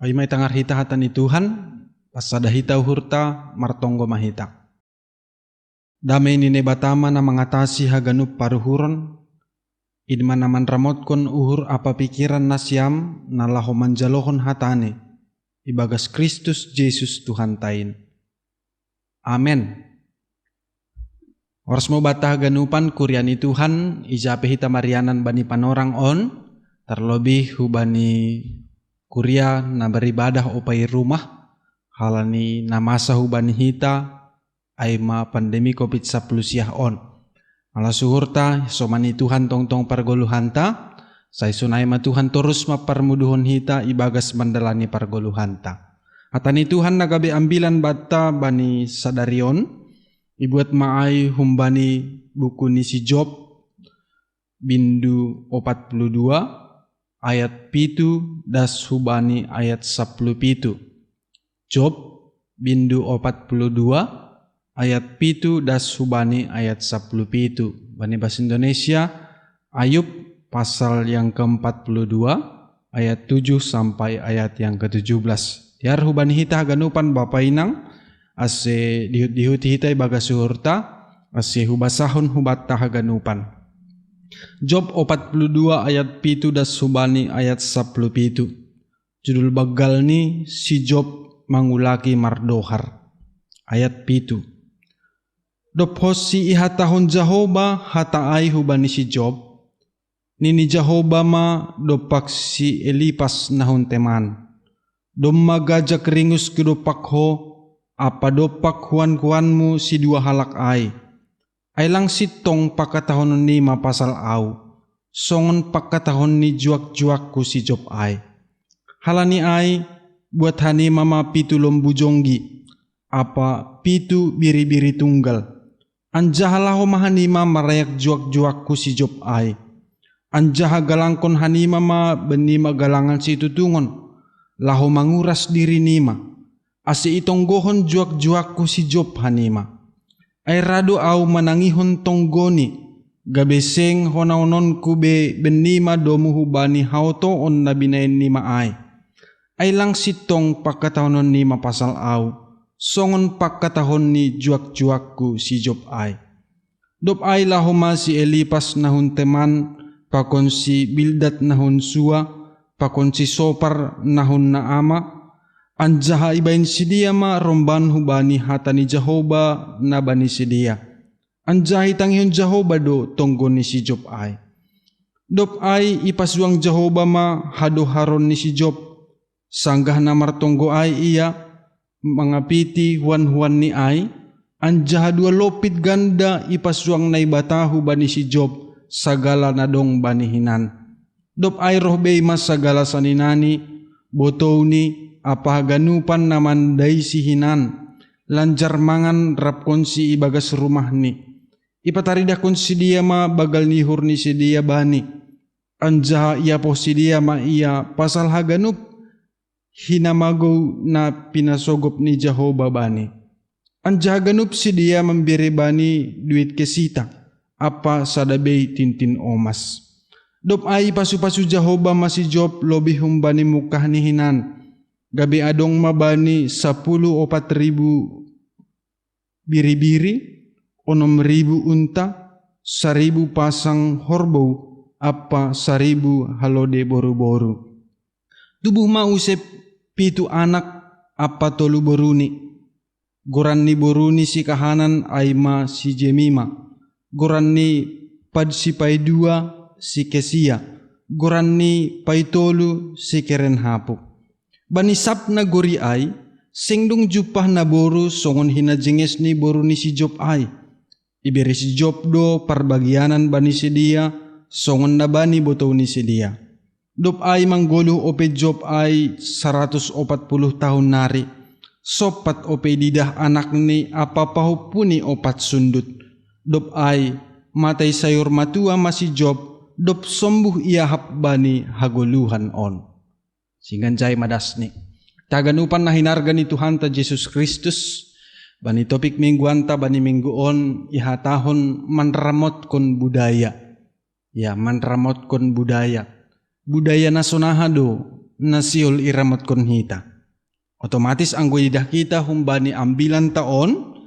Ay may tangar hita hatan ni Tuhan, pasada hita uhurta, martonggo mahita. Damay ni nebatama na mangatasi haganup paruhuron, idman naman ramotkon uhur apa pikiran na siyam na laho manjalohon hatane, ibagas Kristus Jesus Tuhan tain. Amen. Oras mo bata haganupan kurya ni Tuhan, ijape hita marianan bani panorang on, terlebih hubani Kuria na beribadah upay rumah halani na masa huban hita ay ma pandemi COVID-19 on. Ala suhurta somani Tuhan tongtong pargoluhanta say sunay ma Tuhan terus maparmuduhon hita ibagas mandalani pargoluhanta. Atani Tuhan nagabe ambilan bata bani sadarion ibuat maay humbani buku ni si Job bindu 42 ayat pitu das hubani ayat 10 pitu. Job bindu 42 ayat pitu das hubani ayat 10 pitu. Bani bahasa Indonesia Ayub pasal yang ke-42 ayat 7 sampai ayat yang ke-17. Tiar hubani hita ganupan Bapa Inang ase dihut hita ibaga suhurta ase hubasahon hubatta haganupan. Job 42 ayat pitu das subani ayat 10 pitu. Judul bagal ni si Job mangulaki mardohar. Ayat pitu. Dophosi ihatahon Jehoba hataay hubani si Job. Nini Jehoba ma dopak si Elipas nahon teman. Domma gajak ringus kedopak ho apa dopak kuan-kuanmu si dua halak ay. Ay lang sitong pakatahon ni mapasal au, songon pakatahon ni juak-juak ku si Job ay. Halani ay, buat hani mama pitu lombujonggi, apa pitu biri-biri tunggal. Anjahalaho mahanima marayak juak-juak ku si Job ay. Anjaha galangkon hanima ma benima galangan si tutungon, laho manguras diri nima. Asi itong gohon juak-juak ku si Job hanima. Ay rado au manangihon tonggoni, gabeseng honaunon kube benima domu hubani hauto on nabinain nima ay. Ay lang sitong pakatahon ni mapasal au, songon pakatahon ni juak-juakku si Job ay. Dob ay lahoma si Elipas nahun teman, pakon si Bildad nahun sua, pakon si Sopar nahun naama, anjaha ibain sidia ma romban hubani hatani Jehoba na bani sidia. Anjahi tangion Jehoba do tonggon ni si Job ay. Dob ay ipaswang Jehoba ma hado haron ni si Job. Sanggah na martonggo ay iya mangapiti huan-huan ni ay. Anjaha dua lopit ganda ipaswang na ibatahu bani si Job sagala na dong bani hinan. Dob ay rohbey mas sagala saninani botow ni apa ganupan naman day si hinan, lanjar mangan rapkon si ibagas rumah ni. Ipataridakon si dia ma bagal nihur ni si dia bani. Anjaha iya po si dia ma iya pasal haganup, hinamago na pinasogop ni Jehoba bani. Anjaha ganup si dia memberi bani duit kesita, apa sadabay tintin omas. Dop ay pasu-pasu Jehoba ma si Job lobi humbani mukah ni hinan. Gabi adong mabani 10,000 biri-biri, 6,000 unta, 1,000 pasang horbau, apa 1,000 halode boru-boru. Tubuh mausep pitu anak, apa tolu boruni. Goran ni boruni si kahanan ay ma si Jemima. Goran ni pad si paidua si Kesia. Goran ni paitolu si Kerenhapuk. Banisap na gori ay, singdong jupah na boru songon hinajenges ni boru ni si Job ay. Iberi si Job do parbagianan bani si dia, songon na bani botow ni si dia. Dop ay mangguluh ope Job ay 140 tahun nari. Sopat ope didah anak ni apa pahupuni opat sundut. Dop ay matay sayur matua masih Job. Dop sombuh ia bani haguluhan on. Singanjay madasni. Taganupan na hinarga ni Tuhan ta Jesus Kristus. Bani topik mingguan ta bani minggu on ihatahon manramot kon budaya. Ya manramot kon budaya. Budaya nasonahado nasiol iramot kon hita. Otomatis anggo idah kita humbani ambilan taon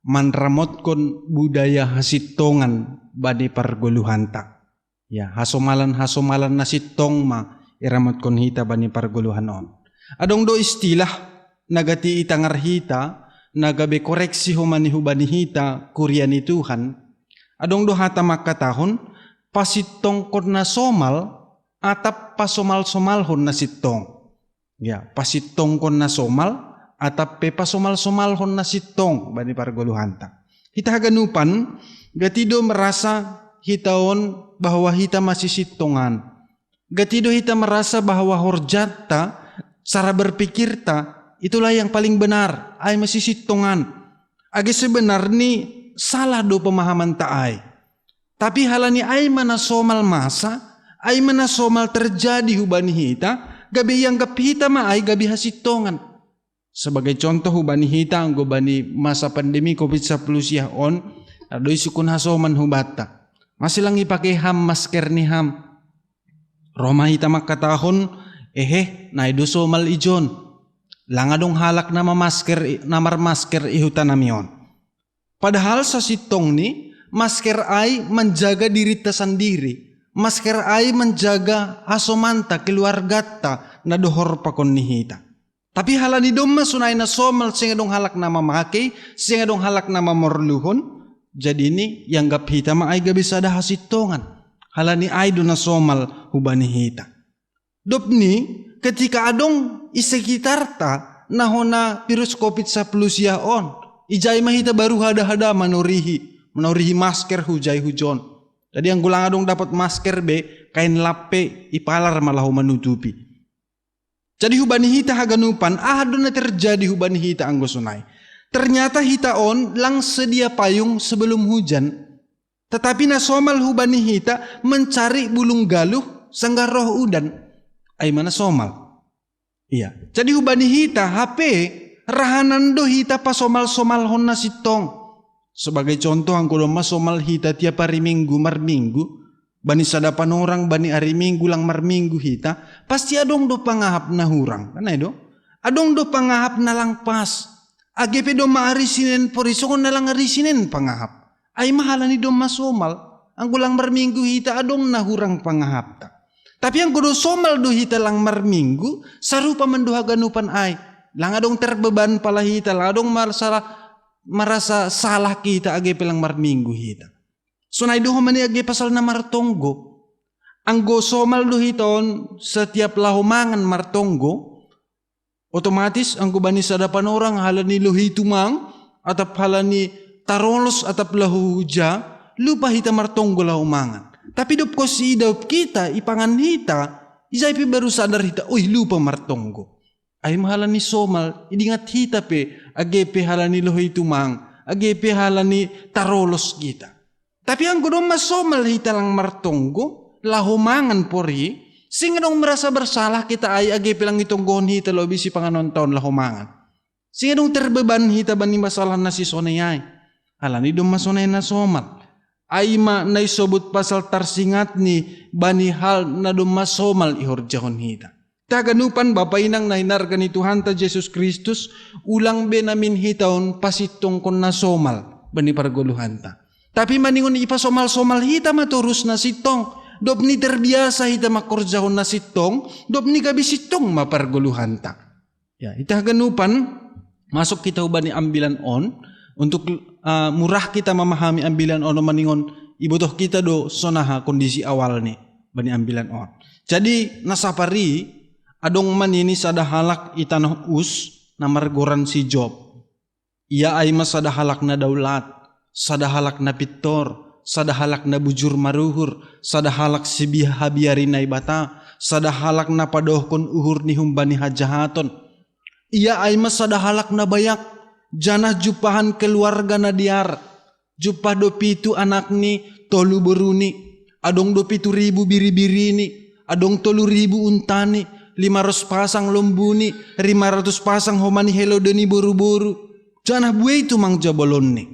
manramot kon budaya hasitongan bani pargoluhanta. Ya hasomalan nasitong ma iramot kon hita bani pargoluhan on. Adong do istilah nagati itangar hita nagabe koreksi humani hubani hita kuryani Tuhan. Adong do hata makatahon pasitong kon na somal atap pasomal-somalhon na sitong. Ya, pasitong kon na somal atap pe pasomal-somalhon na sitong bani pargoluhanta. Hita haganupan gatido merasa hitaon bahwa hita masih sitongan. Gatido hita merasa bahwa horjata cara berpikir ta itulah yang paling benar, ay masih sitongan. Agi sebenar ni salah do pemahaman ta ay. Tapi halani ay mana somal masa, ay mana somal terjadi hubani hita, gabi yang hita ma ay gabi hasitongan. Sebagai contoh hubani hita anggo bani masa pandemi COVID-19 ya on, adoy sukun hasoman hubata. Masih lang ipake ham masker ni ham. Roma hita makatahon, naido somal ijon. Langadong halak nama masker, namar masker ihutan namion. Padahal sa sitong ni, masker ay menjaga diri ta sendiri. Masker ay menjaga asomanta keluargata na dohor pakon ni hita. Tapi halani dom masunay na somal singa dong halak na mamake, singa dong halak na mamorluhon. Jadi ini yang gap hita ma ay gabi sada hasitongan. Halani ay do na somal hubani hita. Dop ni ketika adong isekitar ta nahona virus COVID-19 ya on. Ijay mahita baru hada-hada manurihi masker hujay hujon. Jadi yang gulang adong dapat masker be kain lape ipalar malah menutupi. Jadi hubani hita haganupan adon na terjadi hubani hita anggo sunay. Ternyata hita on lang sedia payung sebelum hujan. Tetapi na somal hubani hita mencari bulung galuh sanggar roh udan. Ay mana somal. Iya. Jadi hubani hita HP rahanan do hita pa somal-somal hon na sitong. Sebagai contoh angko doma somal hita tiap hari minggu marminggu. Bani sadapan orang bani hari minggu lang marminggu hita. Pasti adong do pangahap na hurang. Kanay do? Adong do pangahap na lang pas. AGP do hari Senin porisokon na lang hari Senin pangahap. Ay mahala ni do masomal. Angko lang marminggu hita adong na hurang pangahap ta. Tapi ang kudo somal do hita lang marminggu. Sarupa manduha ganupan ay. Lang adong terbeban pala hita. Lang adong marasa salah kita agi pelang marminggu hita. So na iduho mani agi pasal na martonggo. Ang go somal do hiton setiap lahumangan martonggo. Otomatis ang gubani sadapan orang halani luhi tumang atap halani tarolos atap lahuja lupa hita martonggo lahumangan. Tapi dop ko si idop kita ipangan hita isay pi baru sadar hita lupa martonggo. Ay mahalani somal idingat hita pe agepe halani lohi tumang agepe halani tarolos kita. Tapi ang gudong masomal hita lang martonggo lahumangan pori sing dong merasa bersalah kita ay agepe lang itong gohon hita lobi si panganon taon lahumangan. Sing dong terbeban hita bani masalah na si sonayay. Halani dong masonay na somal. Ay ma naisobut pasal tarsingat ni bani hal na dong masomal ihorjahon hita. Taganupan bapainang nahinarga ni Tuhan ta Jesus Kristus ulang be namin hitaon pasitong kon na somal bani pargoluhan ta. Tapi maningon ipasomal-somal hita maturus na sitong. Dop ni terbiasa hita makorjahon na sitong. Dop ni gabi sitong mapargoluhan ta. Ya, ita ganupan masuk kita ubani ambilan on untuk murah kita memahami ambilan on maningon ibutoh kita do sonaha kondisi awal ni bani ambilan on. Jadi nasapari adong manini sada halak itanah us na margoran si Job. Ia ay masada halak na daulat, sada halak na pitor, sada halak na bujur maruhur, sada halak si habiari na ibata, sadahalak na padohkon uhur ni humbani hajahaton. Ia ay mas sadahalak na bayak, janah jupahan keluarga na diar. Jupah do pitu anak ni tolu beruni, adong do pitu ribu biri-biri ni, adong tolu ribu untani, 500 pasang lombuni, 500 pasang homani helo deni boru-boru. Janah buai itu mang jabalon ni.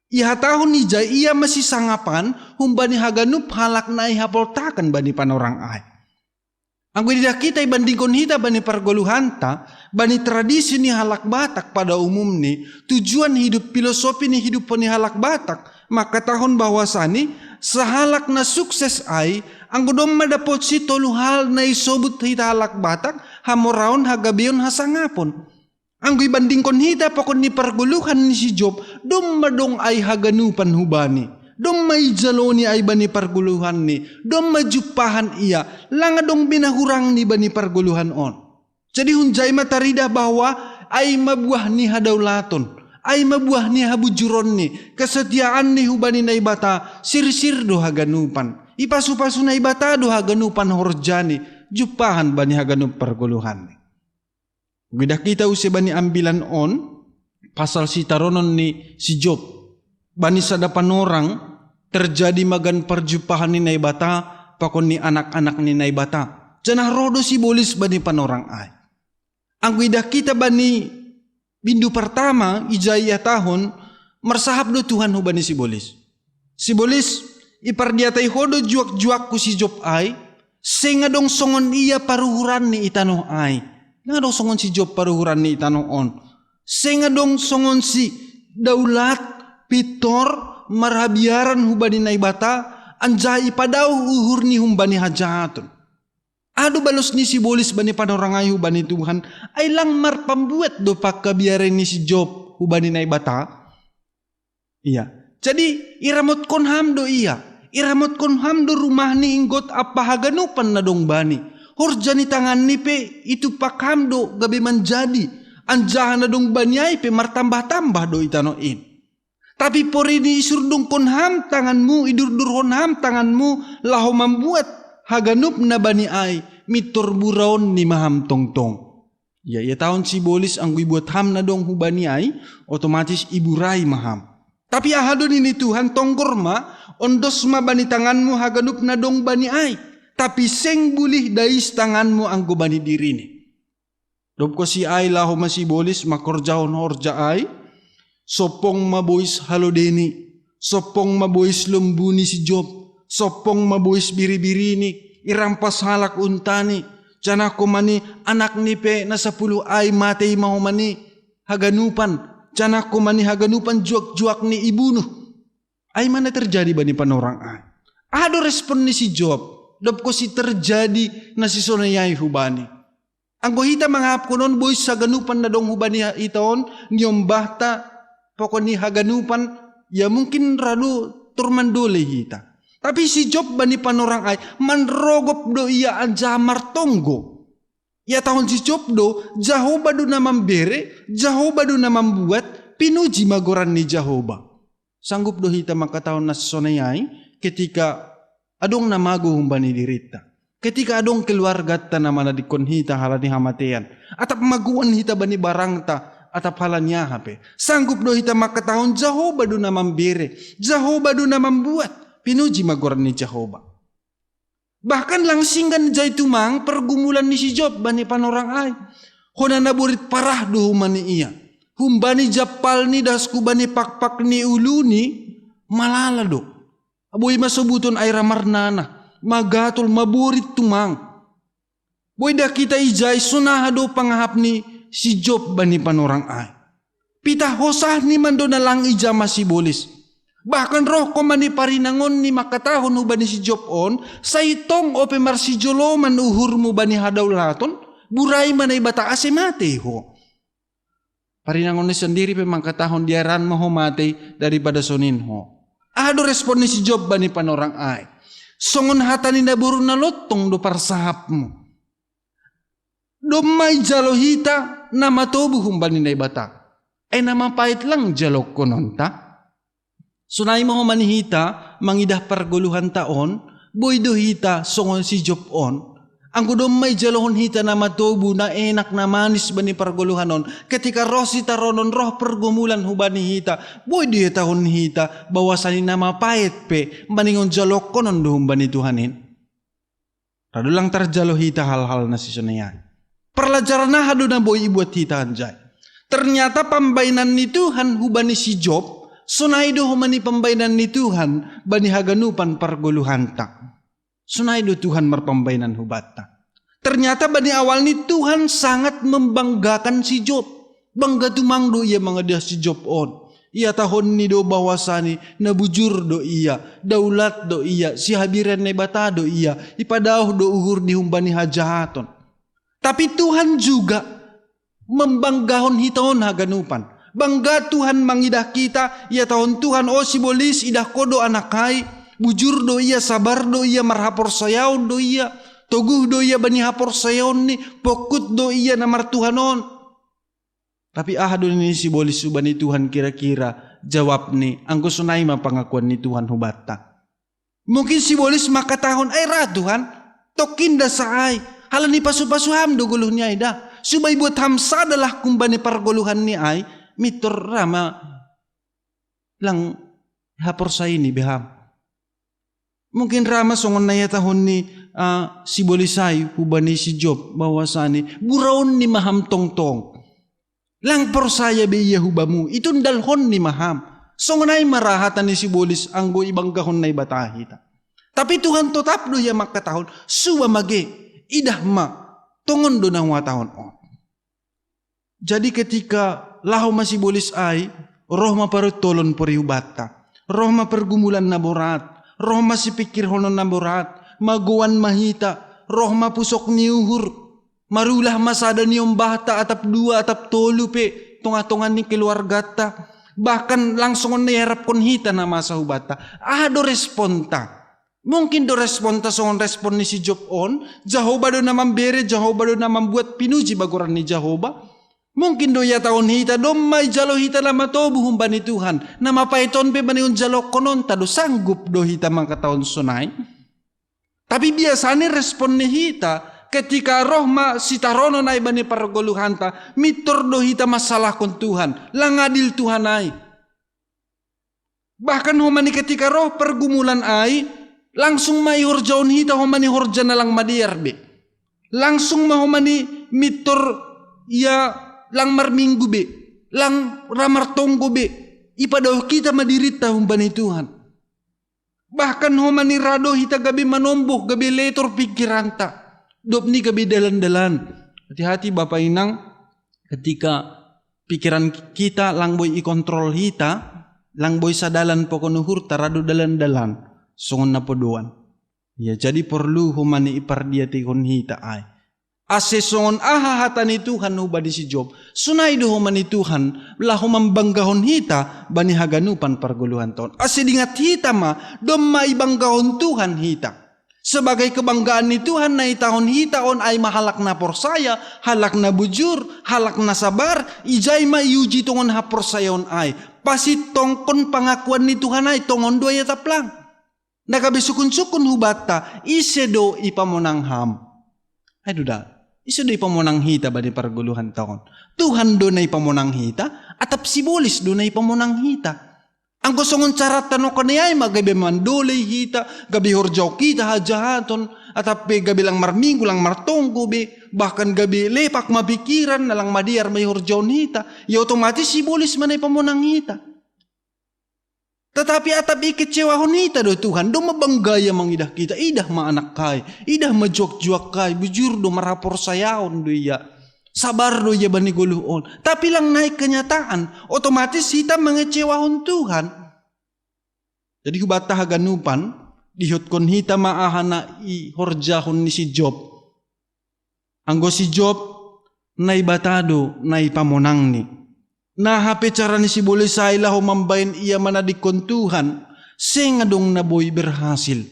Iha tahun ni jay ia masih sangapan humbani haganup halak na ihapoltakan bani panorang ay. Ang tidak kita ibandingkon hita bani pargoluhanta, bani tradisi ni halak Batak pada umum ni, tujuan hidup filosofi ni hidup ni halak Batak, maka tahun bahwasani sahalak na sukses ay, ang godom madapot si tolu hal na isobut hita halak Batak, hamoraon hagabion hasangapon. Ang ibandingkon hita pakon ni parguluhan ni si Job, dom madong ay haganupan hubani. Dom may jaloni ay bani parguluhan ni, dom majupahan iya, langa dong binahurang ni bani parguluhan on. Jadi hunjay matarida bahwa ay mabuah ni hadaulaton, ay mabuah ni habujuron ni, kesetiaan ni hubani na ibata, sir-sir do haganupan, ipasu-pasu na ibata do haganupan horjani, jupahan bani haganup parguluhan ni. Gidak kita usia bani ambilan on, pasal si taronon ni si Job, bani sadapan orang, terjadi magan perjumpahan ni naibata, pakon ni anak-anak ni naibata. Janah rodo si bolis bani panorang ay. Ang gidak kita bani bindu pertama, ijaya tahun, marsahap do Tuhan hu bani si bolis. Si bolis, ipardiatay hodo juak-juak ku si Job ay, senga dong songon iya paruhuran ni itano ay. Nga dong songon si Job paruhuran ni itano on. Senga dong songon si daulat, pitor, marhabiaran hubani naibata, anjay padaw uhur ni humbani hajaton. Ado balos ni si bolis bani panorangay hubani Tuhan, ay lang marpambuet do pagkabiaran ni si Job hubani naibata. Iya. Jadi iramot konham do iya. Iramot konham do rumah ni inggot apa haganupan na dong bani. Horjani tangan ni pe itu pakam do gabi manjadi. Anjahan na dong banyay pe martambah-tambah do itanoin. Tapi pori ni isurdong konham tanganmu, idurdurhon ham tanganmu, laho membuat haganup na bani ay, mitor buraon ni maham tongtong. Ya tahun si bolis ang buat ham na dong hubani ay, otomatis iburay maham. Tapi ahadon ini Tuhan tongkor ma, ondos ma bani tanganmu haganup na dong bani ay. Tapi seng bulih dais tanganmu ang gubani diri ni. Dob ko si ay laho masih bolis makorjaon horja ay. Sopong mabois halodeni. Sopong mabois lumbuni si Job. Sopong mabois biri-biri ni. Irampas halak untani. Tiyan ako mani anak ni pe na 10 ay matay mahumani. Haganupan. Tiyan ako mani haganupan juak-juak ni ibunuh. Ay mana terjadi bani panorang ay. Ado respon ni si Job. Dob ko si terjadi na si sonayay hubani. Ang gohita mga hapkonon boy sa ganupan na dong hubani itaon, niyong bahta, poko ni haganupan, ya mungkin rado turmandole hita. Tapi si Job bani panorang ay, manrogop do iya anja martonggo. Ya tahun si Job do, Jahoba do na mambere, Jahoba do na mambuat, pinuji magoran ni Jahoba. Sanggup do hita makataon na si sonayay, ketika adong namago humbani dirita. Ketika adong keluarga ta na manadikon hita halani hamatean. Atap maguan hita bani barang ta atap halanya hape. Sanggup do hita makatahon Jahoba do na mambere. Jahoba do na mambuat. Pinuji magoran ni Jahoba. Bahkan langsinggan jay tumang pergumulan ni si Job bani panorang ay. Hona naburit parah do humani iya. Humbani japal ni dasku bani pakpak ni ulu ni malala do. Aboy masubuton ay ramarnana, magatol maburit tumang. Boy da kita ijay sunahado pangahap ni si Job bani panorang ay. Pita hosah ni mando na lang ija masih bolis. Bahkan roh ko mani parinangon ni makatahon ho bani si Job on, sa itong o pemar si joloman uhur mo bani hadaulaton, buray manay bata asemate ho. Parinangon ni sendiri pemangkatahon diaran mo mate daripada sonin ho. Ado respon ni si Job bani panorang ay. Songon hata ni naburu na lotong do parsahap mo. Do may jalohita na matobu humbani na ibata. Ay namapait lang jalok ko nun ta. Sunay mo manihita, mangidah parguluhan taon, boy do hita songon si Job on. Anggo domay jalohon hita na matubu na enak na manis bani parguluhanon. Ketika roh sita ronon roh pergumulan hubani hita. Boy dia tahun hita bawasani nama pait pe. Baningon jalok konon dohum bani Tuhanin. Rado lang terjalo hita hal-hal na sisunayan. Perlajaran na hado na boy ibuat hita anjay. Ternyata pambainan ni Tuhan hubani si Job. Sunaido humani pambainan ni Tuhan bani haganupan parguluhanta. Sunaido Tuhan marpambainan hubata. Ternyata bani awal ni Tuhan sangat membanggakan si Job. Bangga tumangdo ia mengadah si Job on. Ia tahun ni do bawasani nabujur do iya. Daulat do iya. Si habiran nebata do iya. Ipadauh do uhur di humbani hajahaton. Tapi Tuhan juga membanggahon hitaon haganupan. Bangga Tuhan mangidah kita. Ia tahun Tuhan sibolis idah kodo anak kai. Bujur do iya, sabar do iya, marhapor sayaon do iya, toguh do iya bani hapor sayaon ni, pokut do iya namar Tuhanon. Tapi ahadun ini si bolis subani Tuhan kira-kira jawab ni, angko sunay mapangakuan ni Tuhan hubata. Mungkin si bolis makatahon ay ra Tuhan, tokin da saay, halan ni pasu-pasuham do guluh ni ay da. Subay buat hamsa adalah kumbani parguluhan ni ay, mitor rama lang hapor say ni beham. Mungkin rama songon naya tahun ni si bolisay hubani si Job bahwasani buraon ni maham tong-tong. Lang porsaya be iya hubamu itun dalhon ni maham. Songon ay marahatan ni si bolis anggo ibang gahon na ibatahita. Tapi Tuhan tetap do ya makatahon suwa mage idah ma tongon do na tahun on. Jadi ketika lahu masih bolis ay roh ma parutolon porihubata. Roh ma pergumulan na borat. Roh masih pikir honon naborat, maguan mahita, roh mapusok ni uhur, marulah masada niyong bata atap dua atap tolu pe, tunga-tungan ni keluarga ta, bahkan langsung niyarap kon hita na masa hubata, do responta. Mungkin do responta songon respon ni si Job on, Jehovah do na mambere, Jehovah do na membuat pinuji baguran ni Jehovah. Mungkin do ya tahun hita domay jalo hita na matobu humbani Tuhan. Na mapaiton pe baniun jalo konon tado sanggup do hita makataon sunay. Tapi biasanya respon ni hita ketika roh ma sitarono na ibani pargoluhanta mitor do hita masalah kon Tuhan. Langadil Tuhan ay. Bahkan humani ketika roh pergumulan ay langsung may horjaon hita humani horja na lang madiar be. Langsung mahumani mitor ya lang marminggu be, lang ramar tonggo be, ipadaw kita madirita humbani Tuhan. Bahkan humani rado hita gabi manomboh, gabi letor pikiranta, dop ni gabi dalan-dalan. Hati-hati Bapak Inang, ketika pikiran kita lang boy ikontrol hita, lang boy sadalan pokonuhur tarado dalan-dalan, songon na poduan. Ya jadi perlu humani ipardiati kon hita ay. Ase songon ahahata ni Tuhan hubadi si Job. Sunay do humani Tuhan lahu mambanggahon hita bani haganupan parguluhan taon. Ase dingat hita ma dom maibanggahon Tuhan hita. Sebagai kebanggaan ni Tuhan na itahon hita on ay mahalak na porsaya, halak na bujur, halak na sabar, ijay maiuji tongon ha porsayon ay. Pasit tongkon pangakuan ni Tuhan ay tongon doya taplang. Nakabisukun-sukun hubata isedo ipamonang ham. Ay duda. Isu do ipamonang hita ba di parguluhan taon. Tuhan do na ipamonang hita, atap si bolis do na ipamonang hita. Ang gusongon carat tanong kaniyay magabi mandolay hita, gabi horjaw kita hajahaton, atap gabi lang marminggu lang martonggo be, bahkan gabi lepak mapikiran na lang madiar may horjaw hita, ya otomatis si bolis man na ipamonang hita. Tetapi atap ikecewa honita do Tuhan, do mabanggaya mangidah kita, idah maanak kay, idah majuak-juak kay, bujur do marapor sayaon do iya, sabar do iya bani guluon. Tapi lang naik kenyataan, otomatis kita mengecewa hon Tuhan. Jadi hubata haganupan, dihutkon hita maahana i horjahon ni si Job. Anggo si Job, naibatado, naipamonang ni. Na hape cara ni si bolisay lahu mambayin iya manadikon Tuhan, sengadong naboy berhasil.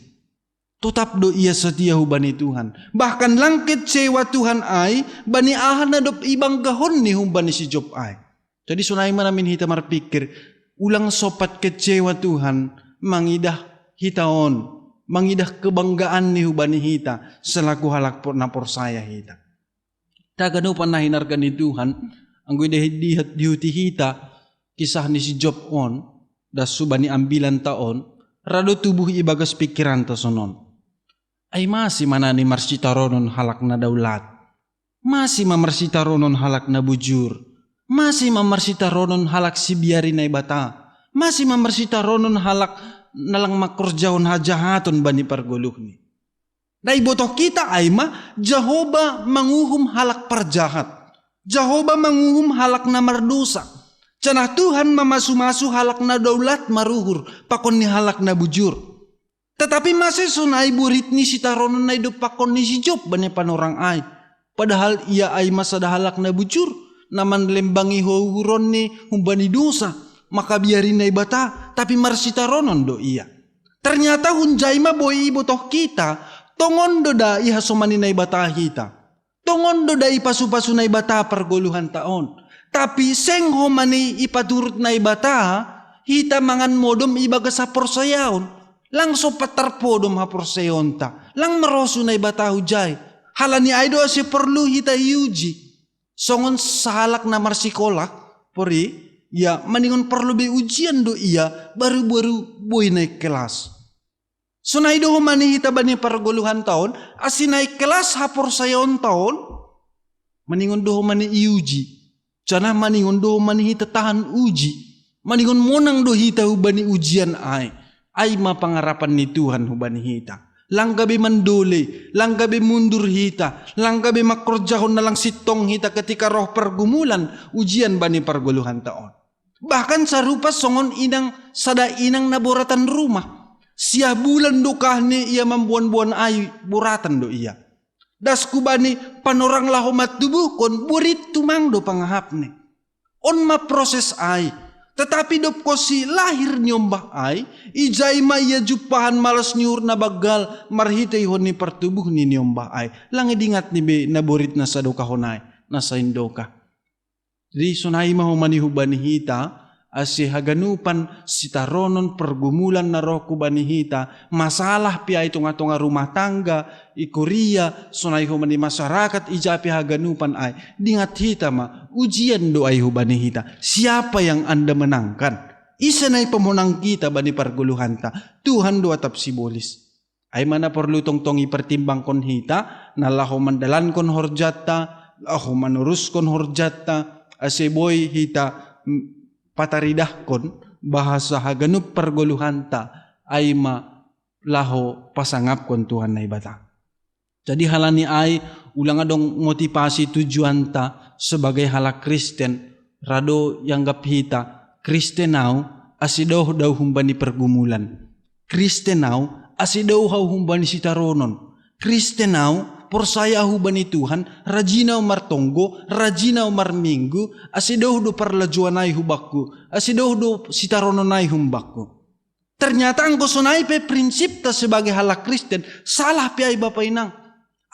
Tutap do iya setia hubani Tuhan. Bahkan langkit sewa Tuhan ay, bani ahan na dop ibang gahon ni hubani si Job ay. Jadi sunay manamin hita marpikir, ulang sopat kecewa Tuhan, mangidah hitaon. mangidah kebanggaan ni hubani hita selaku halak na porsaya hita. Tagano panahinarkan ni Tuhan, ang dihuti hita, kisah ni si Job on, das subani ambilan taon, rado tubuh ibagas pikiran ta sonon. Ay masih mana ni marsitaronon halak na daulat, masih mamarsitaronon halak na bujur, masih mamarsitaronon halak si biari na ibata, masih mamarsitaronon halak nalang makorjahon hajahaton bani parguluh ni. Dai botoh kita ay Jehovah manguhum halak parjahat. Jehovah manguhum halak na mardosa. Canah Tuhan mamasu-masu halak na daulat maruhur pakon ni halak na bujur. Tetapi masih sunai burit ni si taronon na hidup pakon ni si Job bani panorang ay. Padahal ia ay masada halak na bujur naman lembangi huron ni humbani dosa. Maka biarin na ibata tapi marsitaronon do iya. Ternyata hunjay boy ibotoh kita tongon do da ihasomani na ibata hita. Tongon do da ipasu-pasu na ibata pergoluhan taon. Tapi seng homani ipaturut na ibata hita mangan modom ibaga sa porsayaon. Lang so patarpodom ha porsayon ta. Lang maroso na ibata hujay. Halani aido si perlu hita yuji. Songon sa halak na marsikolak pori ya maningon perlu be ujian do iya baru-baru boy naik kelas. So naido humani hita bani pargoluhan taon asin naik kelas hapor sayon taon maningon do humani iuji. Cana maningon do humani hita tahan uji. Maningon monang do hita hubani ujian ay mapangarapan ni Tuhan hubani hita. Langgabi mandole, langgabi mundur hita, langgabi makorjahon na lang sitong hita ketika roh pergumulan ujian bani pargoluhan taon. Bahkan sarupa songon inang sada inang naboratan rumah. Sia bulan dokah ni ia membuan-buan ay boratan do iya. Das kubani panorang lahomat tubuh kon burit tumang do pangahap ni. On ma proses ay. Tetapi dop ko si lahir nyombah ay, ijay ma iya jupahan malas nyur na bagal marhitay hon ni pertubuh ni nyombah ay. Lang idingat ni be naborit na sa doka honay, nasa indoka. Jadi sunay mahumani hubani hita, asi haganupan sitaronon pergumulan na roh kubani hita, masalah pia itunga-tunga rumah tangga, ikuria, sunay humani masyarakat, ijapi haganupan ay, dingat hita ujian do ay hubani hita. Siapa yang Anda menangkan? Isa na pemenang kita bani parguluhan ta, Tuhan do atap sibolis. Ay mana perlu tong-tong ipertimbang kon hita, nalaho mandalan kon horjata, laho manurus kon horjata, aseboy hita pataridah kon bahasa haganup pergoluhan ta ay laho pasangap kon Tuhan na ibata. Jadi halani ay ulang adong motivasi tujuan ta sebagai halak Kristen rado yang gap hita Kristenau asidaw daw humbani pergumulan. Kristenau asidaw haw humbani sitaronon. Kristenau porsaya hubani Tuhan, rajinaw martonggo, rajinaw marminggu, asidaw do parlajuanay hubakku, asidaw do sitarononay humbakku. Ternyata ang kusonay pe prinsip ta sebagai halak Kristen, salah pi ay bapainang.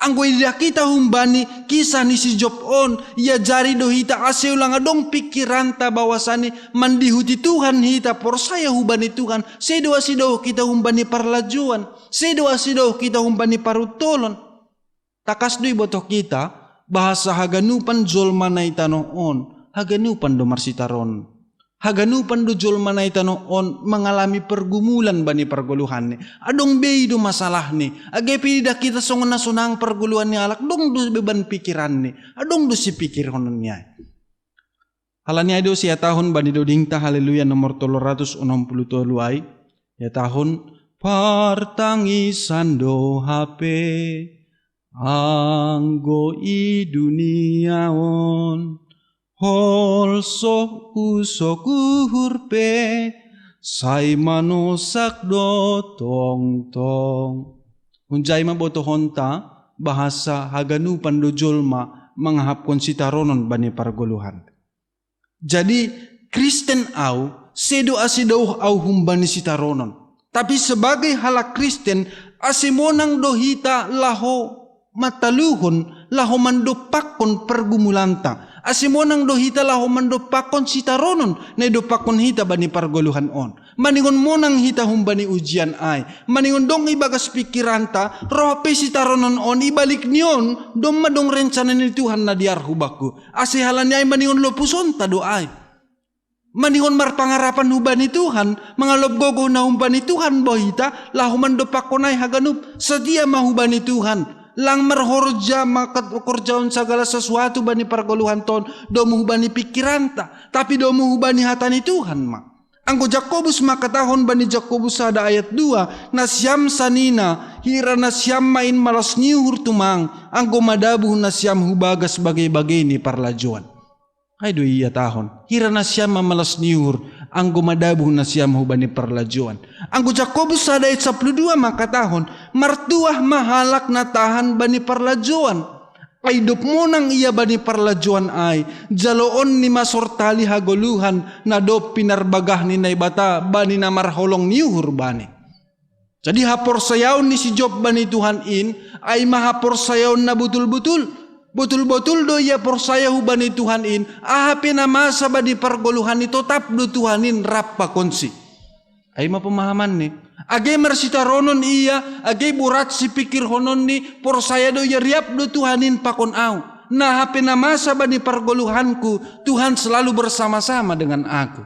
Ang guida kita humbani kisah ni si Job on, ia jari do hita aseo lang adong pikiran ta bawasani mandihuti Tuhan hita porsaya hubani Tuhan, sedo asidaw kita humbani parlajuan, sedo asidaw kita humbani parutolon. Takas do'y botok kita, bahasa haganupan jolma na itanoon, haganupan do marsitaron. Haganupan do jolma na itanoon, mengalami pergumulan bani perguluhan ni. Adong bei do masalah ni. Agay pinida kita songon na sunang perguluhan ni alak, dong do beban pikiran ni. Adong do si pikir honon niya. Halanya do siya tahun bani do dingta haleluya nomor 363 ay. Ya tahun partangisan do hape. Anggo i duniaon holso uso hurpe say manusak do tong tong. Unjay maboto honta bahasa haganupan do jolma manghapkon sitaronon bani pargoluhan. Jadi Kristen au sedo asidaw au humbani sitaronon. Tapi sebagai halak Kristen asimonang dohita laho mataluhon laho mandopakon pergumulanta. Asimonang dohita laho mandopakon sitaronon na dopakon hita bani pargoluhan on. Maningon mo nang hita humbani ujian ay. Maningon dong ibagas pikiranta, roh pe si taronon on ibalik niyon, dong madong rencana ni Tuhan na diar hubaku. Asihalan niya ay maningon lopuson tado ay. Maningon marpangarapan hubani Tuhan, mga lobgogo na humbani Tuhan bohita, lahuman dopak ko na'y haganup, sadia mahubani Tuhan. Lang marhorja makakorjaon segala sesuatu bani pergoluhan ton, do mahubani pikiranta, tapi do mahubani hatani Tuhan ma. Anggo Jakobus makatahon bani Jakobus ada ayat 2 na siyam sanina hira na siyam main malas niuhur tumang anggo madabuh na siyam hubagas bagai-bagai ni parlajuan. Ay do iya tahon hira na siyam malas niuhur anggo madabuh na siyam hubani parlajuan. Anggo Jakobus ada ayat 12 makatahon martuah mahalak na tahan bani parlajuan. Ay dup mo nang iya bani parlajuan ay jaloon ni masortali hagoluhan na do pinarbagah ni naibata bani na marholong niuhur bani. Jadi hapor sayaw ni si Job bani Tuhan in ay mahapor sayaw na betul-betul. Betul-betul do iya por sayaw bani Tuhan in ahapi na masa bani pargoluhan ito tap do Tuhanin rap pakonsi. Ay mapamahaman ni. Agay marsita ronon iya, agay burat si pikir honon ni, por saya do yariap do Tuhanin pakon au. Nah hape na masa bani pargoluhanku, Tuhan selalu bersama-sama dengan aku.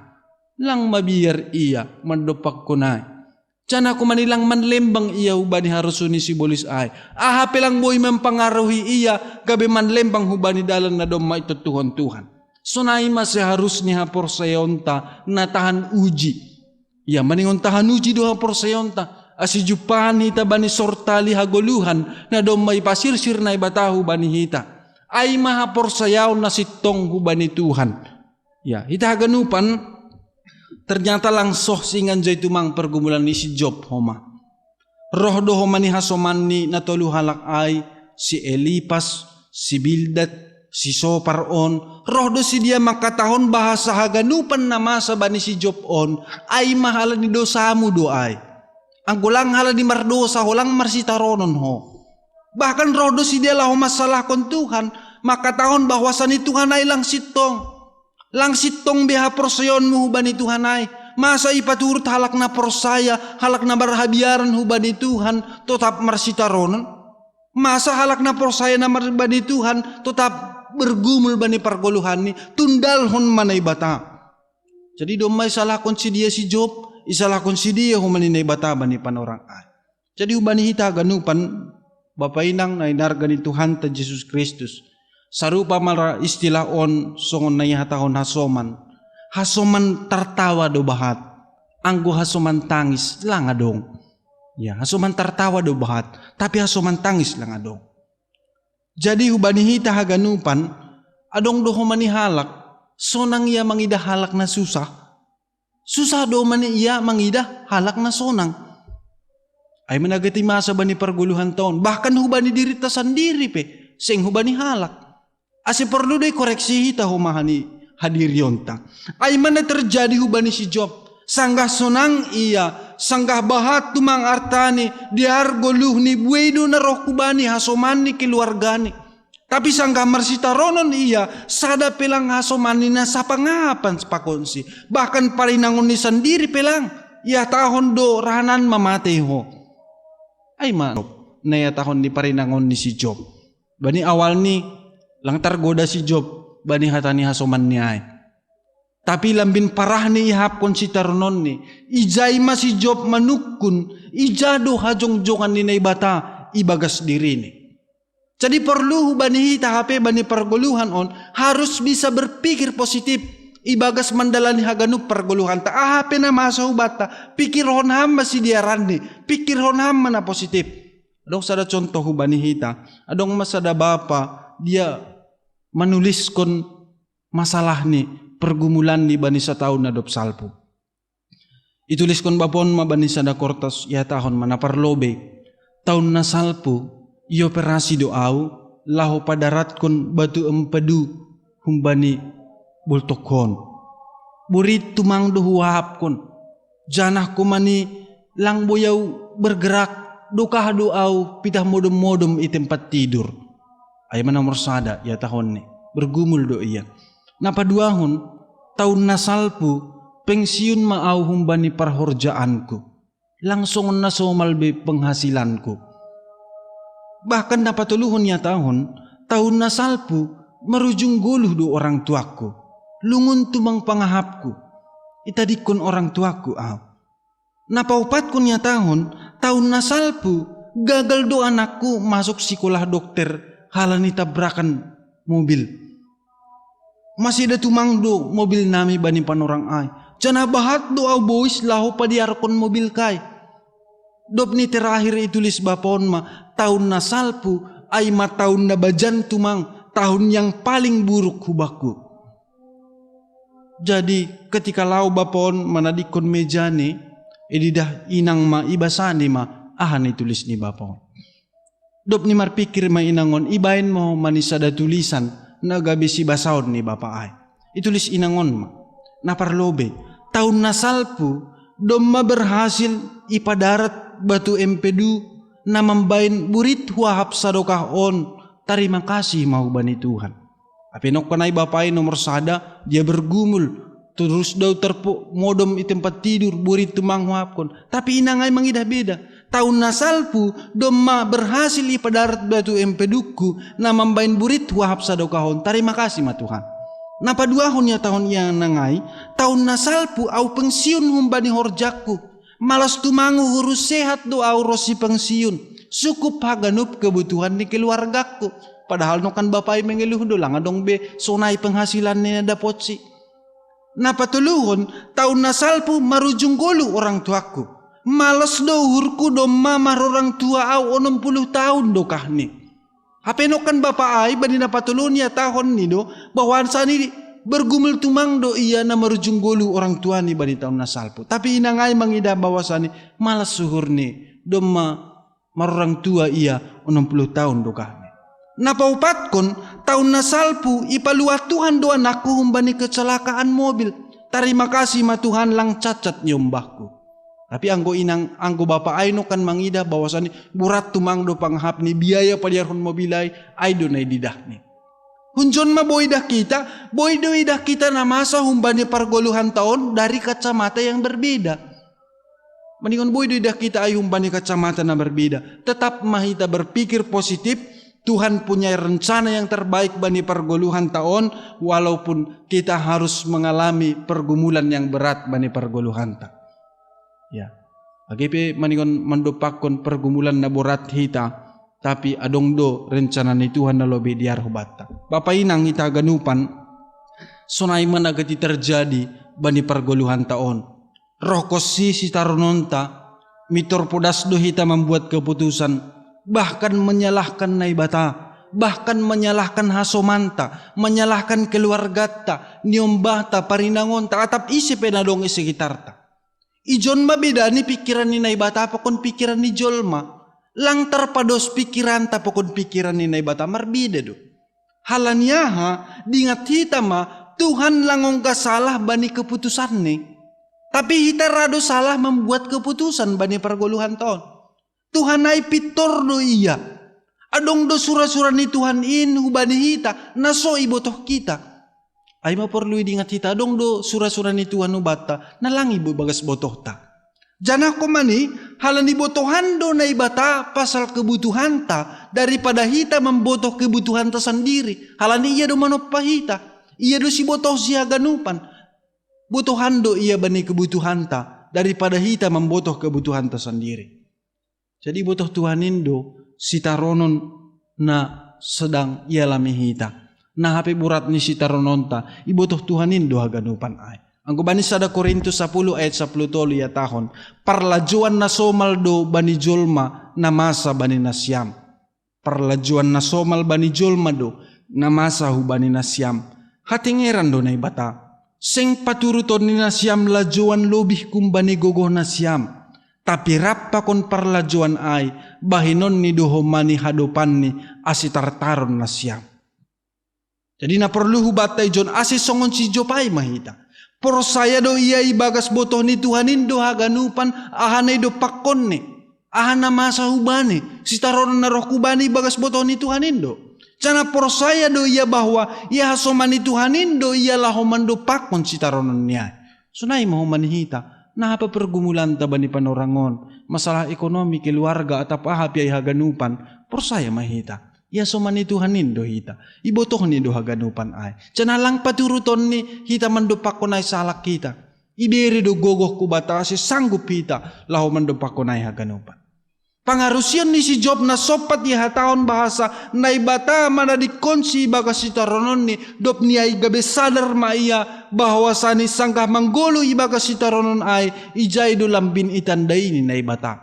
Lang mabiar iya, mandopak kunay. Cana ko manilang manlembang iya hubani harusuni si bolis ay. Hape lang boy mempengaruhi iya, gabi manlembang hubani dalan na doma ito Tuhan. Sunay masih harus ni hapor sayonta na tahan uji. Ya maningon tahan uji doha porsayonta asi jupahan hita bani sortali hagoluhan na domay pasirsir na ibatahu bani hita ay maha porsayaw na sitong hubani Tuhan. Ya hita haganupan ternyata lang soh singan jay tumang pergumulan ni si Job homa. Roh do homa ni hasoman ni natolu halak ay si Elipas, si Bildad, si Sopar on, roh do si dia makatahon bahasa haganupan na masa bani si Job on, ay mahala ni dosamu do ay. Ang gulang hala ni mardosa, hulang marsitaronon ho. Bahkan roh do si dia lah masalah kon Tuhan, makatahon bahwasan ni Tuhan ay lang sitong. Lang sitong biha porsayon mo bani Tuhan ay. Masa ipaturut halak na porsaya, halak na barhabiaran hubani Tuhan, tetap marsitaronon. Masa halak na porsaya na bani Tuhan, tetap bergumul bani pargoluhan ni tundal hon manay bata. Jadi domay salakon si dia si Job, isalakon si dia humaninay bata bani panorang ay. Jadi ubani hita ganupan bapainang na inarga ni Tuhan ta Jesus Kristus. Sarupa mara istilah on songon na hatahon hasoman. Hasoman tertawa do bahat. Anggo hasoman tangis lang adong. Ya, hasoman tertawa do bahat, tapi hasoman tangis lang adong. Jadi hubani hita haganupan, adong do mani halak, sonang iya mangida halak na susah. Susah do mani iya mangida halak na sonang. Ay managati masa bani perguluhan taon, bahkan hubani diri ta sendiri pe, sing hubani halak. Asi perlu day koreksi hita humahani hadirionta. Ay mana terjadi hubani si Job, sanggah sonang iya, sanggah bahat tumang artani diar goluh ni buedo na roh kubani hasoman ni keluargani. Tapi sanggah marsitaronon iya sada pelang hasoman ni nasa pangapan pakonsi. Bahkan parinangon ni sendiri pelang iya tahon do rahanan mamatay ho. Ay manop na iya tahon ni parinangon ni si Job. Bani awal ni lang targoda si Job bani hatani hasoman ni ay. Tapi lambin parah ni ihapon si taronon ni. Ijay ma si Job manukun. Ijado hajong-jongan ni naibata. Ibagas diri ni. Jadi perlu bani hita hape bani perguluhan on. Harus bisa berpikir positif. Ibagas mandalani haganup perguluhan ta. Hape na masa hubata. Pikir hon hamba si diaran ni. Pikir hon hamba na positif. Adong sada contoh bani hita. Adong masada bapa. Dia menulis kon masalah ni. Pergumulan ni bani sa taon na dop salpo. Itulis kon bapon mabani sa dakortas ya tahon manaparlobe. Taon na salpo, ioperasi doaw, laho padarat kon batu empadu humbani bultokon. Burit tumang dohuahap kon. Janah kumani lang boyaw bergerak, dokah doaw pitah modom-modom i tempat tidur. Ay manamorsada ya tahon ni, bergumul do iya. Napaduahon tahun na salpu pensiun maau humbani parhorjaanku. Langsung na somalbe penghasilanku. Bahkan dapat tuluhon ya tahun na salpu merujung guluh do orang tuaku. Lungun tumang pangahapku. Itadikon orang tuaku Napaupat kun ya tahun na salpu gagal do anakku masuk sekolah dokter halani tabrakan mobil. Masih ada tumang do mobil nami bani panorang ay. Jana bahat do au boys lahu padiarkon mobil kai. Dop ni terakhir itulis bapon tahun na salpu ay tahun na bajan tumang tahun yang paling buruk hubaku. Jadi ketika lau bapon manadikon meja ni edidah inang ibasani ahan itulis ni bapon. Dop ni marpikir inangon ibain mo manisada tulisan nagabisi basaon ni bapa ay. Itulis inangon naparlobe tahun na salpu domma berhasil ipadarat batu empedu na mambain burit huahap sadokah on. Terima kasih mau bani Tuhan. Apinok kanay bapai nomor sada dia bergumul terus daw terpo modom di tempat tidur burit tumang huapkon. Tapi inangay mangidah beda. Tahun na salpu domma berhasil ipadarat batu empeduku na mambain burit huahap sadokah on. Terima kasih ma Tuhan. Napaduahon ya tahun yang nangay tahun na salpu au pensiun humbani horjakku. Malas tumangu hurus sehat do au rosi pensiun. Sukup haganup kebutuhan ni keluargaku. Padahal no kan bapai mengeluh do lang adong be sonay penghasilan ni dapot si. Napatuluhon tahun na salpu marujung golu orang tuaku. Malas do hurku do mama orang tua au 60 tahun do kahni. Hapeno kan bapa ay bani napatulun ya tahun ni do bahwa sani bergumul tumang do iya na marujung golu orang tua ni bani tahun na salpu. Tapi inangay mangida bahwasani malas suhur ni do marorang tua iya 60 tahun do kahni. Napaupatkon tahun na salpu ipaluat Tuhan do anakku humbani kecelakaan mobil. Terima kasih ma Tuhan lang cacat nyombahku. Tapi anggo bapa ay no kan mangida bahwasani burat tumang do panghap ni biaya padiarhon mobilay ay do na didah ni. Hunjon ma boy dah kita na masa humbani pargoluhan tahun dari kacamata yang berbeda. Mendingan boy dah kita ay humbani kacamata na berbeda. Tetap mahita berpikir positif. Tuhan punya rencana yang terbaik bani pergoluhan tahun walaupun kita harus mengalami pergumulan yang berat bani pergoluhan ta. Ya. Agipe maningon mandopakon pergumulan na berat hita tapi adong do rencana ni Tuhan na lobe diar hubata. Bapa inang ita ganupan sonay managati terjadi bani pergoluhan tahun. Rokosi si tarononta mitor podas do hita membuat keputusan bahkan menyalahkan naibata, bahkan menyalahkan hasomanta, menyalahkan keluargata, niombata, parinangonta, atap isi penadong sekitarta. Ijon mabeda ni pikiran ni naibata pokon pikiran ni jolma, lang terpados pikiran ta pokon pikiran ni naibata marbida do. Halanyaha dingat hita Tuhan langong kasalah bani keputusan ni, tapi hita rado salah membuat keputusan bani pergoluhan tahun. Tuhan ay pitor do iya. Adong do sura-sura ni Tuhan in hubani hita naso ibotoh kita. Ay maporlu dingat hita adong do sura-sura ni Tuhan ubata nalangi bagas botoh ta. Jana ko mani halani botohan do na ibata pasal kebutuhan ta daripada hita membotoh kebutuhan ta sendiri. Halani iya do manoppa hita. Iya do si botoh siya ganupan. Botohan do iya bani kebutuhan ta daripada hita membotoh kebutuhan ta sendiri. Jadi botoh Tuhan indo si taronon na sedang ialami hita. Na hape burat ni si tarononta ibotoh Tuhan indo haganupan ay. Ang kubani sada Korintus 10 ayat 10 tolo ya tahon. Parlajuan na somal do bani jolma na masa bani nasyam. Parlajuan na somal bani jolma do na masa hu bani nasyam. Hatingeran do na ibata. Seng paturuton ni nasyam lajuan lobih kumbani gogoh nasyam. Tapi rappa kon parlajuan ay bahinon ni dohomani hadopan ni asitartaron na siyam. Jadi na perlu hubatay John asis songon si Jopay mahita. Por saya do iya ibagas botoh ni Tuhanin do haganupan ahanay do pakon ni. Ahana masa hubani. Si taron na roh kubani bagas botoh ni Tuhanin do. Cana por saya do iya bahwa iya hasoman ni Tuhanin do iya lahoman do pakon si taronon niya. Sunay mo manihita, napa pergumulan ta ba ni panorangon, masalah ekonomi, keluarga, atap ahap ay haganupan, porsaya mahita. Ya so manituhanin do hita, ibotoh ni do haganupan ay. Canalang paturuton ni hita mandupak ko na salak kita. Iberi do gogoh ku batasi sanggup hita, lahu mandupak ko na haganupan. Pangarusian ni si Job na sopat ya hataon bahasa na ibata mana dikonsi baga si taronon ni dop ni ay gabe sadar maiya bahwa sani sangkah manggolo ibaga si taronon ay ijay do lambin itandai ni na ibata.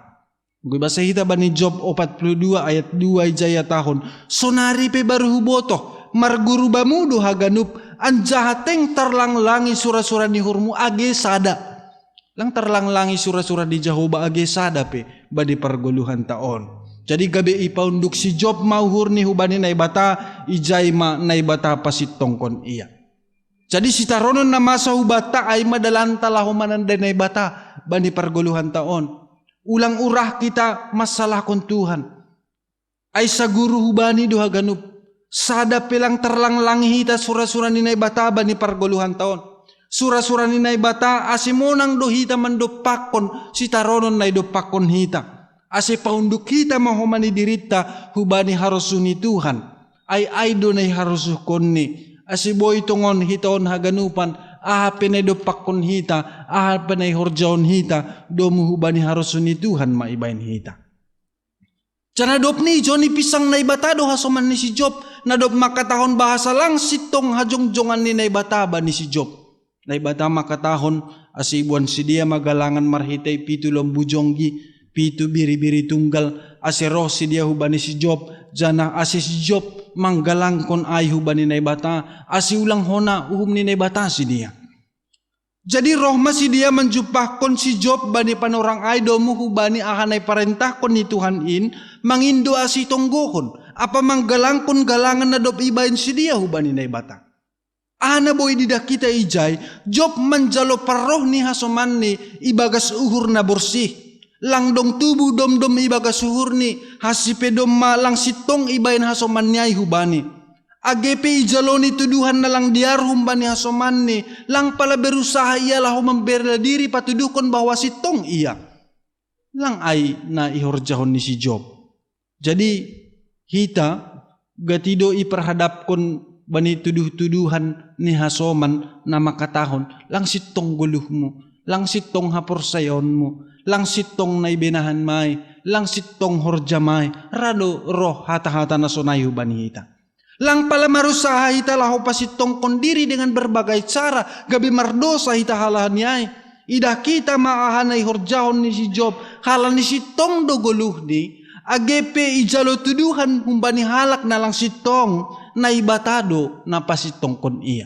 Gue bahasa hita ba ni Job 42 ayat 2 ijaya tahun sonari pe baru huboto marguru bamudo haganup anjahateng tarlang-langi sura-sura ni hurmu age sada. Lang tarlang-langi sura-sura di Jahoba age sadape badi pergoluhan taon. Jadi gabe ipaunduk si Job mauhur ni hubani naibata ijay ma naibata pasit tongkon iya. Jadi si taronon na masa hubata ay madalanta lahumanan da naibata badi pergoluhan taon. Ulang urah kita masalah kon Tuhan. Ay sa guru hubani doha ganup. Sada pelang terlang-langi hita sura-sura ni naibata badi pergoluhan taon. Sura-sura ni naibata asimonang do hita mandopakon si taronon na idopakon hita. Ase paunduk hita mahomani dirita hubani harusuni Tuhan. Ay do na harusukon ni. Ase boy tongon hitaon haganupan ahapin na idopakon hita. Ahapin na horjaon hita. Domu hubani harusuni Tuhan maibain hita. Cana dop ni Johnny pisang naibata do hasoman ni si Job. Na dop makatahon bahasa lang sitong hajong-jongan ni naibata ba ni si Job. Naibata makatahon asibuan si dia magalangan marhitay pitu lombujonggi pitu biri-biri tunggal asiro si dia hubani si Job jana asi si Job manggalangkon ay hubani naibata asi ulang hona uhum ni naibata si dia. Jadi rohma si dia menjupahkon si Job bani panorang ay domu hubani ahanay parentahkon ni Tuhan in mangindo asi tonggohon apa manggalangkon galangan na dop ibain si dia hubani naibata. Ana boy didak kita ijay, Job menjalo paroh ni hasoman ni ibagas uhur na bersih. Langdong tubuh dom-dom ibagas uhur ni hasipe dom malang sitong ibain hasoman ni ay hubani. Agepe ijalo ni tuduhan na lang diar humbani hasoman ni lang pala berusaha ialah membela diri patudukon bahwa sitong iya. Lang ay na ihorjahon ni si Job. Jadi hita gatido iperhadapkon bani tuduh-tuduhan ni hasoman na makatahon lang sitong guluhmu, lang sitong haporsayonmu, lang sitong naibinahan may, lang sitong horjamay, rado roh hata-hata na sonayo bani hita. Lang pala marusaha hita laho pasitong kondiri dengan berbagai cara, gabi mardosa hita halahan niyay. Ida kita maahanay horjahon ni si Job, halan ni sitong do guluh ni, agepe ijalo tuduhan humbani halak na lang sitong, naibatado na pasitong kon iya.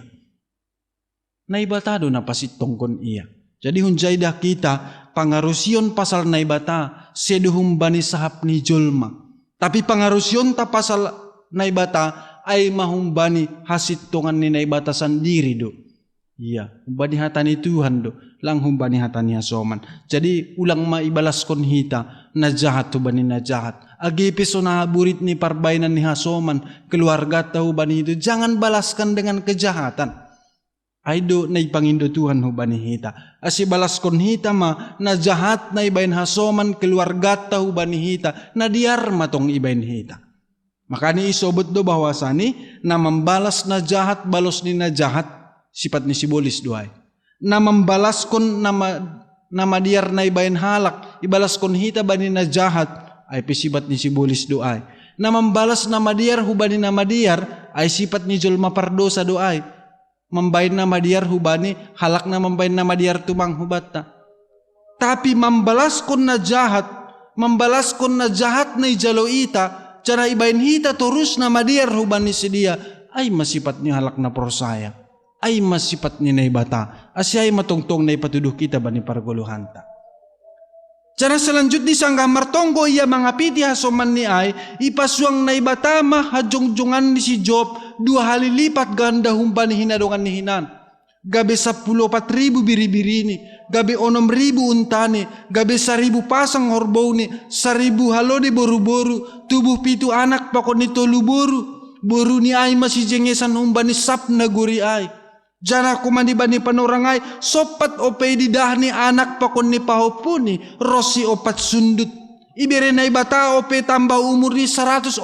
Naibatado na pasitong kon iya. Jadi hunjay dah kita pangarusion pasal naibata seduhum bani sahap ni jolma. Tapi pangarusion ta pasal naibata ay mahumbani hasitongan ni naibata sendiri do. Iya, humbani hatani Tuhan do, lang humbani hatani hasoman. Jadi ulang maibalas kon hita na jahat tu bani na jahat. Agipi so naburit ni parbainan ni hasoman, keluarga tahu bani itu jangan balaskan dengan kejahatan. Aido na ipangindo Tuhan hubani hita. Asi balas kon hita ma na jahat na ibain hasoman, keluarga tahu bani hita na diar matong ibain hita. Makanya isobot do bahwasani na membalas na jahat balos ni na jahat sifat ni sibolis doay. Na membalas kon nama diar na ibain halak ibalas kon hita bani na jahat ay pesibat ni sibolis doay. Na membalas nama diar hubani nama diar ay sifat ni jolma pardosa doay. Membain nama diar hubani halak na membain nama diar tumang hubatta. Tapi membalas kon na jahat na ijalo ita cara ibain hita terus nama diar hubani sedia ay masifat ni halak na prosaya. Ay masifat ni naibata. Asyay matongtong na ipatuduh kita bani pargoluhanta. Cara selanjutnya sanggah martonggo ia mangapiti hasoman ni ay ipaswang naibata mah hajong-jongan ni si Job 2 kali lipat ganda humpani hinadongan ni hinan. Gabe 14,000 biri-biri ni, gabe 6,000 untani, gabe 1,000 pasang horbau ni, 1,000 halode boru-boru, tubuh pitu anak pakon ni tolu boru ni ay masih jengesan humbani sap na guri ay. Jana kumani bani panorangay, sopat opay didahni anak pakon ni pahopuni, rosi opat sundut. Ibere na ibata ope tambah umur ni 140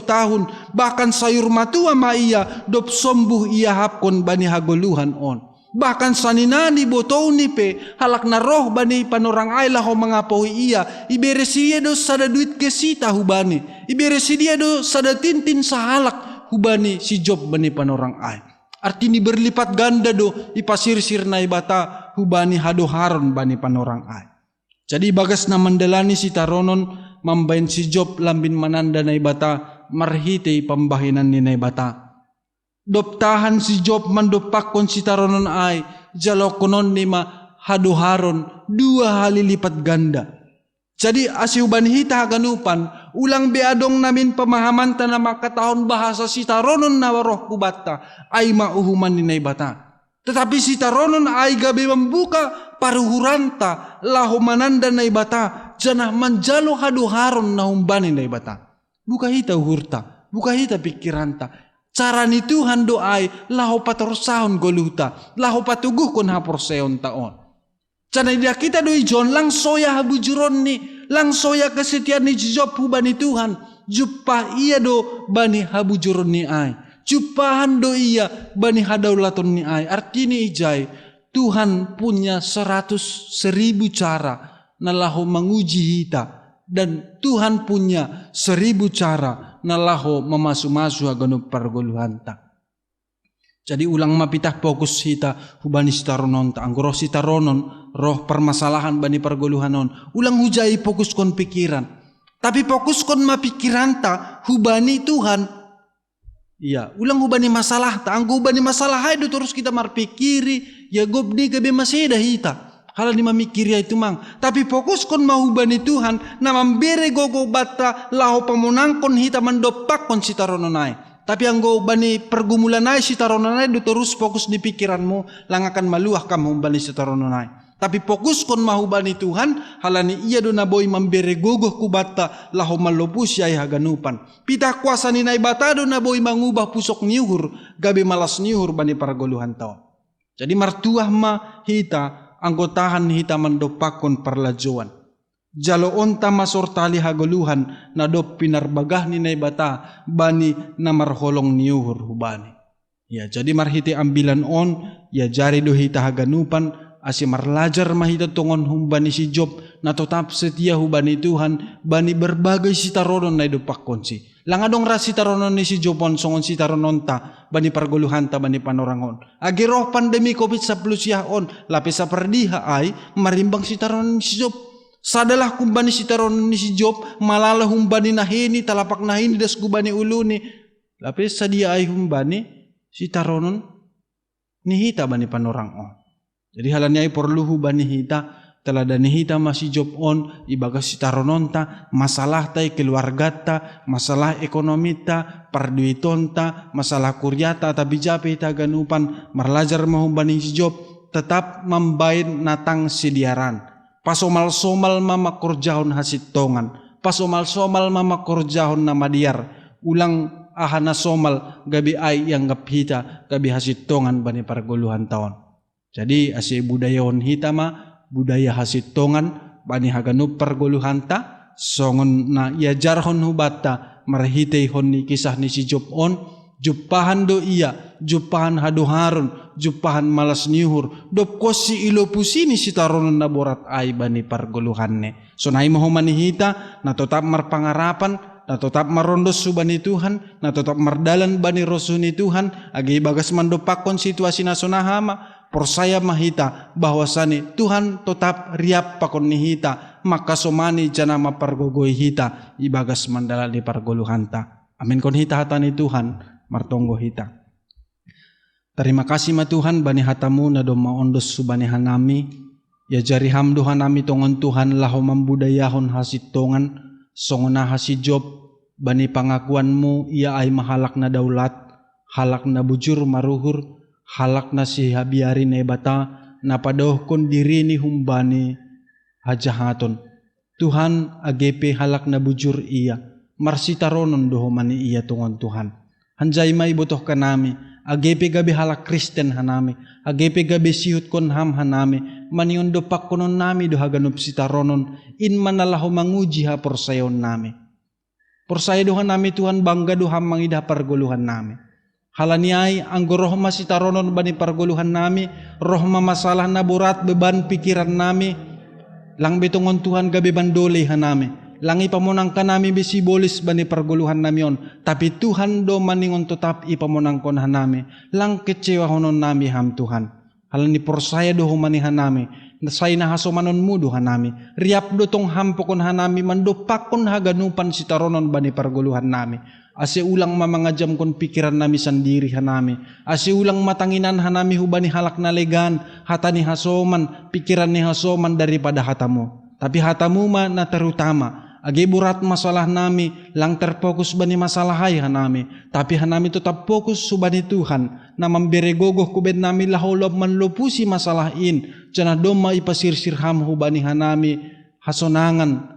tahun, bahkan sayur matua maiya, dop sombuh iya hapkon bani hagoluhan on. Bahkan saninani botau ni pe, halak na roh bani panorangay laho mangapohi iya, ibere siya do sada duit kesita hubani, ibere siya do sada tintin sa halak hubani si Job bani panorangay. Artini berlipat ganda do ipasirsir na ibata hubani hadoharon bani panorangay. Jadi bagas na mandalani si taronon mambain si Job lambin mananda na ibata marhite pambahinan ni na ibata. Doptahan si Job mandopakon si taronon ay jalokonon ni ma hadoharon 2 hali lipat ganda. Jadi asiuban hita haganupan ulang beadong namin pemahaman ta na makatahon bahasa si taronon na waroh kubata ay mauhuman ni na ibata. Tetapi si taronon ay gabi membuka paruhuranta laho mananda na ibata janah manjalo haduharon na humbani na ibata. Buka hita uhurta, buka hita pikiranta. Cara ni Tuhan doay laho patorsahon goluta, laho patuguh kon haporseon taon. Cana dia kita doi John lang soya habujuron ni, lang soya kesetiaan ni Job hubani Tuhan. Jupah iya do bani habujuron ni ay. Jupahan do iya bani hadaulaton ni ay. Artinya ijay Tuhan punya 100.000 cara na laho menguji hita. Dan Tuhan punya 1000 cara na laho memasu-masu agano pargoluhanta. Jadi ulang mapitah fokus hita hubani sitaronon ta. Anggoro sitaronon roh permasalahan bani pargoluhanon. Ulang hujai fokus kon pikiran. Tapi fokus kon mapikiran ta hubani Tuhan. Iya, ulang hubani masalah ta. Anggo hubani masalah hai do terus kita marpikiri. Ya gobni gabe maseda hita. Hal ni mamikiri itu mang. Tapi fokus kon mahubani Tuhan. Na mambere gogo bata laho pamunang kon hita mandopak kon sitarononai. Tapi anggo bani pergumulanai sitarononai do terus fokus di pikiranmu. Lang akan maluah kamu bani sitarononai. Tapi fokus kon mahubani Tuhan. Halani iya do naboy mambere gogo kubata laho malopus yai haganupan. Pita kuasa ni naibata do naboy mangubah pusok niuhur. Gabi malas niuhur bani pargoluhan taon. Jadi martuah ma hita. Anggotahan hita mandopakon parlajuan. Jalo onta masortali hagoluhan na dop pinarbagah ni naibata bani na marholong niuhur hubani. Ya jadi marhiti ambilan on ya jari do hita haganupan asi marlajar mahita tongon humbani si Job na tetap setia hubani Tuhan bani berbagai sitaronon na idopakon si. Langadong ras sitaronon ni si Jobon songon sitaronon ta bani pargoluhan ta bani panorangon. Agi roh pandemi COVID-19 on lapis sa perdiha ay marimbang sitaronon ni si Job. Sadalah kumbani sitaronon ni si Job malala humbani nahini talapak nahini das gubani uluni. Lapis sa dia ay humbani sitaronon ni hita bani panorangon. Jadi halanya ay porluhu bani hita talada ni hita masih Job on ibaga sitaronon ta masalah tay keluarga ta masalah ekonomi ta parduiton ta masalah kuryata ta bijape ta ganupan marlajar mahumbani si Job tetap membain natang sidiaran pasomal-somal mama korjahon hasit tongan pasomal-somal mama korjahon nama diar ulang ahana somal gabi ay yang gap hita gabi hasit tongan bani pargoluhan taon. Jadi asi budayaon hita ma budaya hasit tongan bani haganup pargoluhanta songon na iajarhon hubata marhitei hon ni kisah ni si Job on jupahan do iya jupahan hadoharon jupahan malas niuhur dop kosi ilo pusini si taronon na borat ay bani pargoluhanne so nai mohomani hita na tetap marpangarapan na tetap marondos subani Tuhan na tetap mardalan bani rosuni Tuhan agi bagas mandopakon situasi nasonahama persaya mahita bahwasani Tuhan tetap riap pakon ni hita maka somani jana mapargogoi hita ibagas mandala di pargoluhanta. Amin kon hita hatani Tuhan martonggo hita. Terima kasih ma Tuhan bani hatamu na do maondos subani hanami ya jari hamdu hanami tongon Tuhan laho mambudayahon hasit tongan songona hasit Job bani pangakuanmu ia ay mahalak na daulat halak na bujur maruhur halak na si habiari na ibata na padohkon diri ni humbani hajahaton. Tuhan agepe halak na bujur iya. Marsitaronon dohomani iya tungon Tuhan. Hanjay may butoh kanami Agepe gabi halak Kristen hanami, agepe gabi sihut kon ham hanami, manion do pak konon nami do haganup sitaronon, in manalaho manguji ha porsayon nami. Porsaya dohan nami Tuhan bangga doham mangidah parguluhan nami. Halaniai anggo rohma sitaronon bani parguluhan nami, rohma masalah na berat beban pikiran nami, lang betongon Tuhan gabi bandole hanami. Lang ipamonang kanami bisi bolis bani parguluhan nami on, tapi Tuhan do maningon tetap ipamonang kon hanami, lang kecewa honon nami ham Tuhan. Halani porsaya do humanihan nami, nasay na hasomanon mo do hanami, riap do tong hampokon hanami, mandopakon haganupan sitaronon bani parguluhan nami. Ase ulang mamangajam kon pikiran nami sendiri hanami, ase ulang matanginan hanami hubani halak na legan, hata ni hasoman, pikiran ni hasoman daripada hatamu. Tapi hatamu na terutama. Agi burat masalah nami, lang terfokus bani masalah hai hanami, tapi hanami tetap fokus subani Tuhan, na memberi gogoh kubed nami laholob manlupusi masalah in, jana doma ipasirsir ham hubani hanami, hasonangan,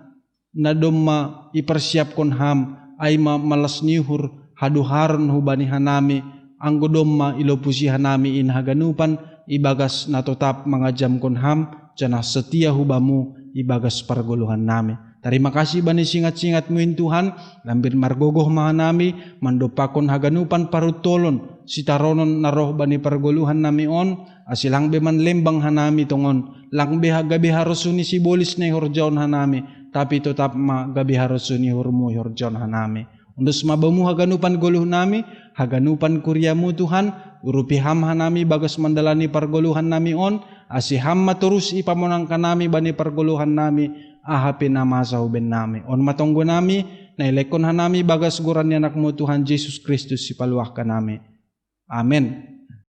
na doma ipersiapkon ham, ay malas nihur, haduharon hubani hanami, anggo doma ilopusi hanami in haganupan, ibagas na tetap mangajam kon ham, jana setia hubamu, ibagas parguluhan nami. Terima kasih bani singat-singat muin Tuhan, lambir margogoh mahanami, mandopakon haganupan parutolon, sitaronon naroh bani parguluhan nami on, asilang beman lembang hanami tongon, lang beha gabi harusuni si bolis na horjaon hanami, tapi tetap ma gabi harusuni hurmu horjaon hanami. Undus mabamu haganupan guluh nami, haganupan kuryamu Tuhan, urupi ham hanami bagas mandalani parguluhan nami on, asiham maturus ipamonang kanami bani parguluhan nami, ahapin nama sauben nami. On matonggo nami, nailekon hanami bagas guran ni anakmu Tuhan Yesus Kristus sipaluah ka nami. Amen.